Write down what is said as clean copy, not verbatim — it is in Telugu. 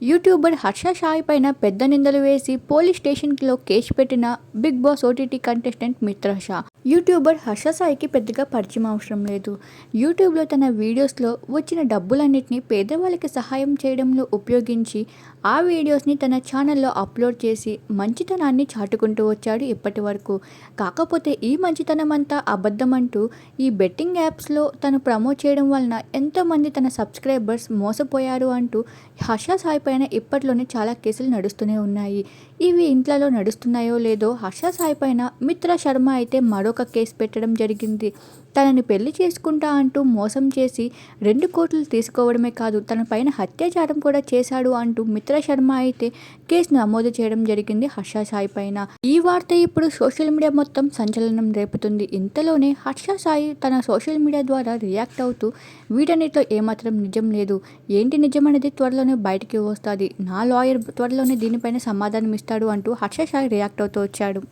యూట్యూబర్ హర్ష సాయి పైన పెద్ద నిందలు వేసి పోలీస్ స్టేషన్లో కేసు పెట్టిన Bigg Boss OTT contestant Mitra Shah. YouTuber Harsha సాయికి పెద్దగా పరిచయం అవసరం లేదు. యూట్యూబ్లో తన వీడియోస్లో వచ్చిన డబ్బులన్నింటినీ పేదవాళ్ళకి సహాయం చేయడంలో ఉపయోగించి ఆ వీడియోస్ని తన ఛానల్లో అప్లోడ్ చేసి మంచితనాన్ని చాటుకుంటూ వచ్చాడు ఇప్పటి వరకు. కాకపోతే ఈ మంచితనం అంతా అబద్ధమంటూ ఈ బెట్టింగ్ యాప్స్లో తను ప్రమోట్ చేయడం వలన ఎంతోమంది తన సబ్స్క్రైబర్స్ మోసపోయారు అంటూ హర్ష సాయి పైన ఇప్పట్లోనే చాలా కేసులు నడుస్తూనే ఉన్నాయి. ఇవి ఇంట్లో నడుస్తున్నాయో లేదో హర్ష సాయి పైన మిత్రా శర్మ అయితే మరొక కేసు పెట్టడం జరిగింది. తనని పెళ్లి చేసుకుంటా అంటూ మోసం చేసి 2 కోట్లు తీసుకోవడమే కాదు తన పైన అత్యాచారం కూడా చేశాడు అంటూ మిత్రా శర్మ అయితే కేసు నమోదు చేయడం జరిగింది హర్ష సాయి పైన. ఈ వార్త ఇప్పుడు సోషల్ మీడియా మొత్తం సంచలనం రేపుతుంది. ఇంతలోనే హర్ష సాయి తన సోషల్ మీడియా ద్వారా రియాక్ట్ అవుతూ వీటన్నిటిలో ఏమాత్రం నిజం లేదు, ఏంటి నిజం అనేది త్వరలోనే బయటికి వస్తుంది, నా లాయర్ త్వరలోనే దీనిపైన సమాధానం ఇస్తాడు అంటూ హర్ష సాయి రియాక్ట్ అవుతూ వచ్చాడు.